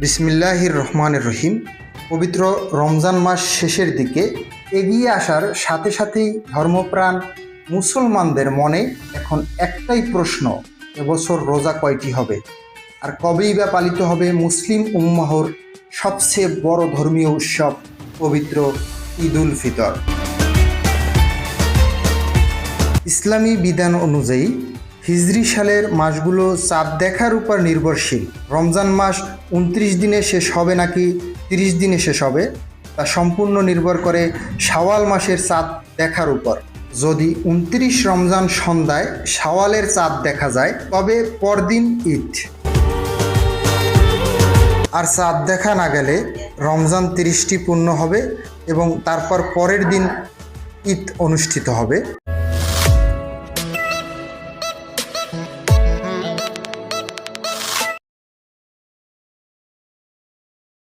বিসমিল্লাহির রহমানির রহিম। পবিত্র রমজান মাস শেষের দিকে এগিয়ে আসার সাথে সাথেই ধর্মপ্রাণ মুসলমানদের মনে এখন একটাই প্রশ্ন, এবছর রোজা কয়টি হবে, আর কবেই বা পালিত হবে মুসলিম উম্মাহর সবচেয়ে বড় ধর্মীয় উৎসব পবিত্র ঈদ উল ফিতর। ইসলামী বিধান অনুযায়ী হিজরি সালের মাসগুলো চাঁদ দেখার উপর নির্ভরশীল। রমজান মাস 29 দিনে শেষ হবে নাকি 30 দিনে শেষ হবে তা সম্পূর্ণ নির্ভর করে শাওয়াল মাসের চাঁদ দেখার উপর। যদি 29 রমজান সন্ধ্যায় শাওয়ালের চাঁদ দেখা যায় তবে পরদিন ঈদ, আর চাঁদ দেখা না গেলে রমজান 30টি পূর্ণ হবে এবং তারপর পরের দিন ঈদ অনুষ্ঠিত হবে।